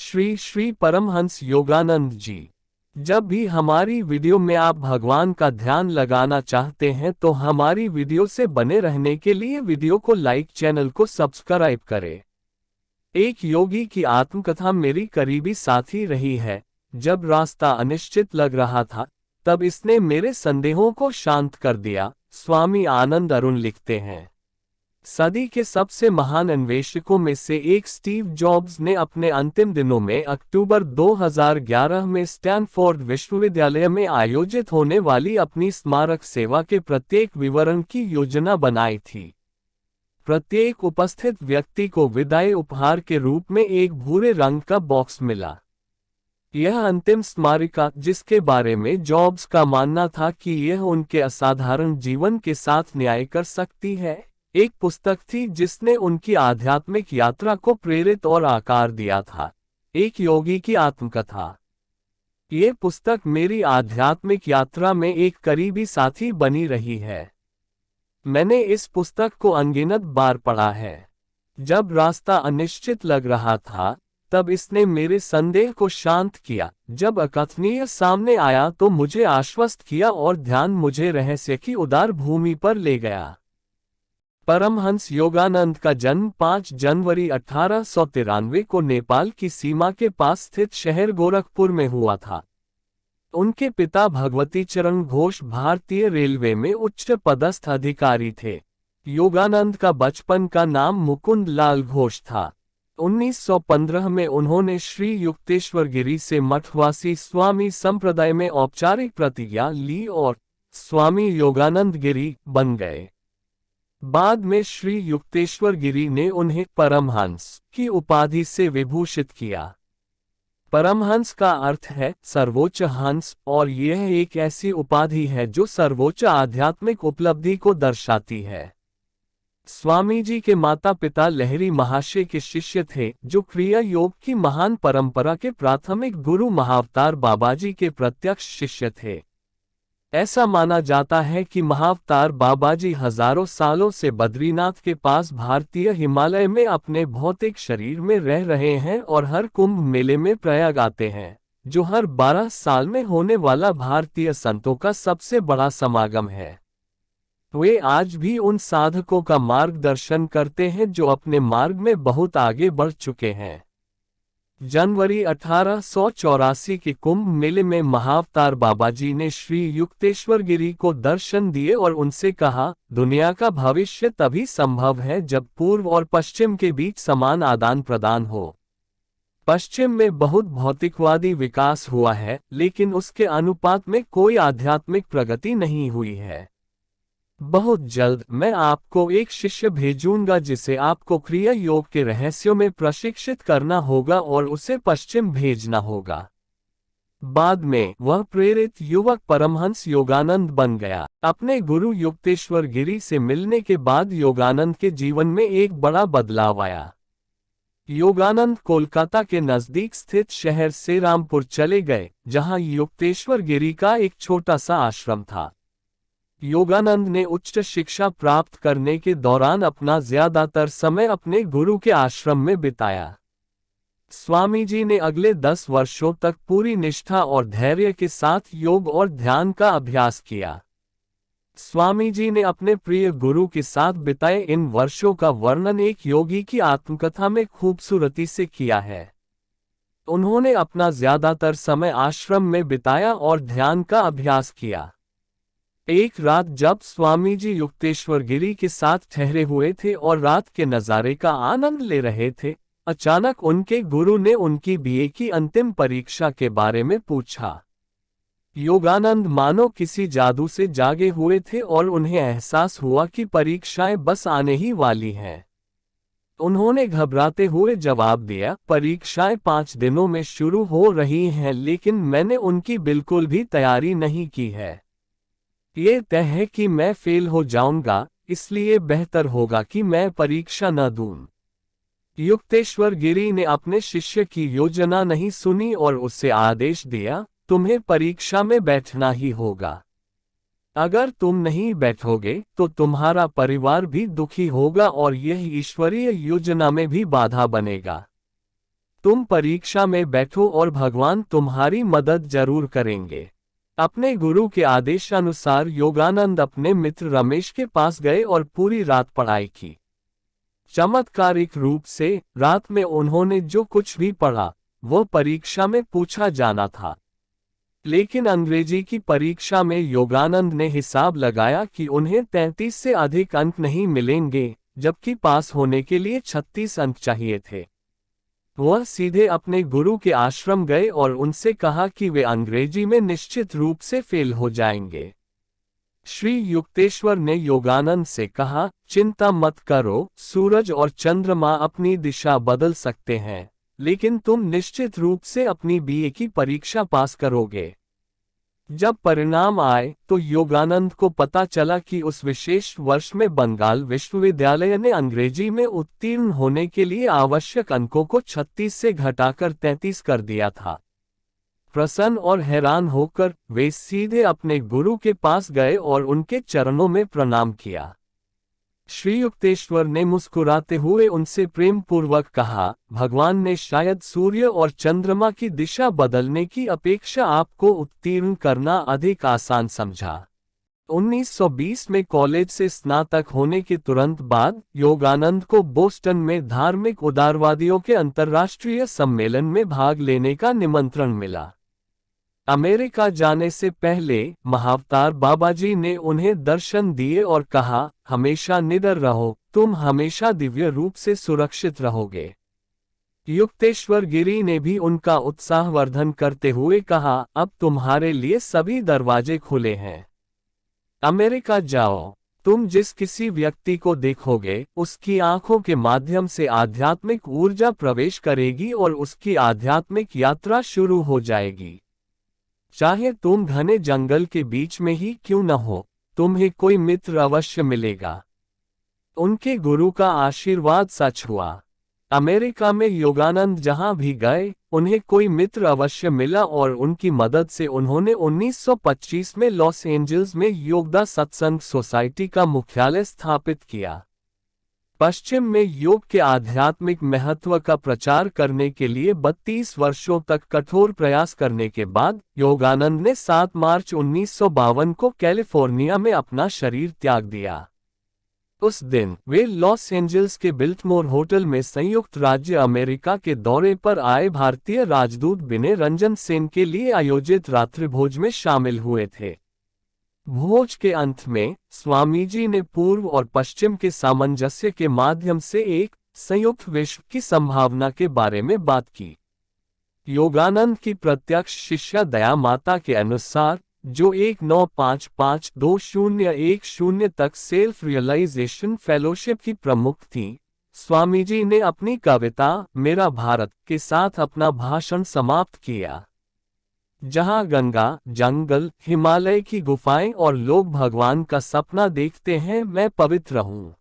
श्री श्री परमहंस योगानंद जी। जब भी हमारी वीडियो में आप भगवान का ध्यान लगाना चाहते हैं तो हमारी वीडियो से बने रहने के लिए वीडियो को लाइक, चैनल को सब्सक्राइब करें। एक योगी की आत्मकथा मेरी करीबी साथी रही है। जब रास्ता अनिश्चित लग रहा था तब इसने मेरे संदेहों को शांत कर दिया। स्वामी आनंद अरुण लिखते हैं, सदी के सबसे महान अन्वेषकों में से एक स्टीव जॉब्स ने अपने अंतिम दिनों में अक्टूबर 2011 में स्टैनफोर्ड विश्वविद्यालय में आयोजित होने वाली अपनी स्मारक सेवा के प्रत्येक विवरण की योजना बनाई थी। प्रत्येक उपस्थित व्यक्ति को विदाई उपहार के रूप में एक भूरे रंग का बॉक्स मिला। यह अंतिम स्मारिका, जिसके बारे में जॉब्स का मानना था कि यह उनके असाधारण जीवन के साथ न्याय कर सकती है, एक पुस्तक थी जिसने उनकी आध्यात्मिक यात्रा को प्रेरित और आकार दिया था। एक योगी की आत्मकथा। ये पुस्तक मेरी आध्यात्मिक यात्रा में एक करीबी साथी बनी रही है। मैंने इस पुस्तक को अनगिनत बार पढ़ा है। जब रास्ता अनिश्चित लग रहा था तब इसने मेरे संदेह को शांत किया। जब अकथनीय सामने आया तो मुझे आश्वस्त किया और ध्यान मुझे रहस्य की उदार भूमि पर ले गया। परमहंस योगानंद का जन्म 5 जनवरी 1893 को नेपाल की सीमा के पास स्थित शहर गोरखपुर में हुआ था। उनके पिता भगवती चरण घोष भारतीय रेलवे में उच्च पदस्थ अधिकारी थे। योगानंद का बचपन का नाम मुकुंद लाल घोष था। 1915 में उन्होंने श्री युक्तेश्वर गिरी से मठवासी स्वामी संप्रदाय में औपचारिक प्रतिज्ञा ली और स्वामी योगानंद गिरी बन गए। बाद में श्री युक्तेश्वर गिरी ने उन्हें परमहंस की उपाधि से विभूषित किया। परमहंस का अर्थ है सर्वोच्च हंस और यह एक ऐसी उपाधि है जो सर्वोच्च आध्यात्मिक उपलब्धि को दर्शाती है। स्वामी जी के माता पिता लहरी महाशय के शिष्य थे, जो क्रिया योग की महान परंपरा के प्राथमिक गुरु महाअवतार बाबाजी के प्रत्यक्ष शिष्य थे। ऐसा माना जाता है कि महाअवतार बाबाजी हजारों सालों से बद्रीनाथ के पास भारतीय हिमालय में अपने भौतिक शरीर में रह रहे हैं और हर कुंभ मेले में प्रयाग आते हैं, जो हर 12 साल में होने वाला भारतीय संतों का सबसे बड़ा समागम है। वे आज भी उन साधकों का मार्गदर्शन करते हैं जो अपने मार्ग में बहुत आगे बढ़ चुके हैं। जनवरी 1884 के कुंभ मेले में महाअवतार बाबाजी ने श्री युक्तेश्वर गिरी को दर्शन दिए और उनसे कहा, दुनिया का भविष्य तभी संभव है जब पूर्व और पश्चिम के बीच समान आदान प्रदान हो। पश्चिम में बहुत भौतिकवादी विकास हुआ है, लेकिन उसके अनुपात में कोई आध्यात्मिक प्रगति नहीं हुई है। बहुत जल्द मैं आपको एक शिष्य भेजूंगा जिसे आपको क्रिया योग के रहस्यों में प्रशिक्षित करना होगा और उसे पश्चिम भेजना होगा। बाद में वह प्रेरित युवक परमहंस योगानंद बन गया। अपने गुरु युक्तेश्वर गिरी से मिलने के बाद योगानंद के जीवन में एक बड़ा बदलाव आया। योगानंद कोलकाता के नजदीक स्थित शहर सेरामपुर चले गए, जहां युक्तेश्वर गिरी का एक छोटा सा आश्रम था। योगानंद ने उच्च शिक्षा प्राप्त करने के दौरान अपना ज्यादातर समय अपने गुरु के आश्रम में बिताया। स्वामी जी ने अगले 10 वर्षों तक पूरी निष्ठा और धैर्य के साथ योग और ध्यान का अभ्यास किया। स्वामी जी ने अपने प्रिय गुरु के साथ बिताए इन वर्षों का वर्णन एक योगी की आत्मकथा में खूबसूरती से किया है। उन्होंने अपना ज्यादातर समय आश्रम में बिताया और ध्यान का अभ्यास किया। एक रात जब स्वामी जी युक्तेश्वर गिरी के साथ ठहरे हुए थे और रात के नज़ारे का आनंद ले रहे थे, अचानक उनके गुरु ने उनकी बीए की अंतिम परीक्षा के बारे में पूछा। योगानंद मानो किसी जादू से जागे हुए थे और उन्हें एहसास हुआ कि परीक्षाएं बस आने ही वाली हैं। उन्होंने घबराते हुए जवाब दिया, परीक्षाएं 5 दिनों में शुरू हो रही हैं, लेकिन मैंने उनकी बिल्कुल भी तैयारी नहीं की है। ये तय है कि मैं फेल हो जाऊंगा, इसलिए बेहतर होगा कि मैं परीक्षा न दूं। युक्तेश्वर गिरी ने अपने शिष्य की योजना नहीं सुनी और उसे आदेश दिया, तुम्हें परीक्षा में बैठना ही होगा। अगर तुम नहीं बैठोगे तो तुम्हारा परिवार भी दुखी होगा और यह ईश्वरीय योजना में भी बाधा बनेगा। तुम परीक्षा में बैठो और भगवान तुम्हारी मदद जरूर करेंगे। अपने गुरु के आदेशानुसार योगानंद अपने मित्र रमेश के पास गए और पूरी रात पढ़ाई की। चमत्कारिक रूप से रात में उन्होंने जो कुछ भी पढ़ा वो परीक्षा में पूछा जाना था। लेकिन अंग्रेजी की परीक्षा में योगानंद ने हिसाब लगाया कि उन्हें 33 से अधिक अंक नहीं मिलेंगे, जबकि पास होने के लिए 36 अंक चाहिए थे। वह सीधे अपने गुरु के आश्रम गए और उनसे कहा कि वे अंग्रेजी में निश्चित रूप से फेल हो जाएंगे। श्री युक्तेश्वर ने योगानंद से कहा, चिंता मत करो, सूरज और चंद्रमा अपनी दिशा बदल सकते हैं, लेकिन तुम निश्चित रूप से अपनी बीए की परीक्षा पास करोगे। जब परिणाम आए तो योगानंद को पता चला कि उस विशेष वर्ष में बंगाल विश्वविद्यालय ने अंग्रेजी में उत्तीर्ण होने के लिए आवश्यक अंकों को 36 से घटाकर 33 कर दिया था। प्रसन्न और हैरान होकर वे सीधे अपने गुरु के पास गए और उनके चरणों में प्रणाम किया। श्री युक्तेश्वर ने मुस्कुराते हुए उनसे प्रेम पूर्वक कहा, भगवान ने शायद सूर्य और चंद्रमा की दिशा बदलने की अपेक्षा आपको उत्तीर्ण करना अधिक आसान समझा। 1920 में कॉलेज से स्नातक होने के तुरंत बाद योगानंद को बोस्टन में धार्मिक उदारवादियों के अंतर्राष्ट्रीय सम्मेलन में भाग लेने का निमंत्रण मिला। अमेरिका जाने से पहले महाअवतार बाबाजी ने उन्हें दर्शन दिए और कहा, हमेशा निडर रहो, तुम हमेशा दिव्य रूप से सुरक्षित रहोगे। युक्तेश्वर गिरी ने भी उनका उत्साहवर्धन करते हुए कहा, अब तुम्हारे लिए सभी दरवाजे खुले हैं। अमेरिका जाओ। तुम जिस किसी व्यक्ति को देखोगे उसकी आंखों के माध्यम से आध्यात्मिक ऊर्जा प्रवेश करेगी और उसकी आध्यात्मिक यात्रा शुरू हो जाएगी। चाहे तुम घने जंगल के बीच में ही क्यों न हो, तुम्हें कोई मित्र अवश्य मिलेगा। उनके गुरु का आशीर्वाद सच हुआ। अमेरिका में योगानंद जहां भी गए उन्हें कोई मित्र अवश्य मिला और उनकी मदद से उन्होंने 1925 में लॉस एंजल्स में योगदा सत्संग सोसाइटी का मुख्यालय स्थापित किया। पश्चिम में योग के आध्यात्मिक महत्व का प्रचार करने के लिए 32 वर्षों तक कठोर प्रयास करने के बाद योगानंद ने 7 मार्च 1952 को कैलिफोर्निया में अपना शरीर त्याग दिया। उस दिन वे लॉस एंजल्स के बिल्टमोर होटल में संयुक्त राज्य अमेरिका के दौरे पर आए भारतीय राजदूत विनय रंजन सेन के लिए आयोजित रात्रिभोज में शामिल हुए थे। भोज के अंत में स्वामी जी ने पूर्व और पश्चिम के सामंजस्य के माध्यम से एक संयुक्त विश्व की संभावना के बारे में बात की। योगानंद की प्रत्यक्ष शिष्या दया माता के अनुसार, जो 1955-2010 तक सेल्फ रियलाइजेशन फेलोशिप की प्रमुख थी, स्वामी जी ने अपनी कविता मेरा भारत के साथ अपना भाषण समाप्त किया। जहां गंगा, जंगल, हिमालय की गुफाएं और लोग भगवान का सपना देखते हैं, मैं पवित्र हूं।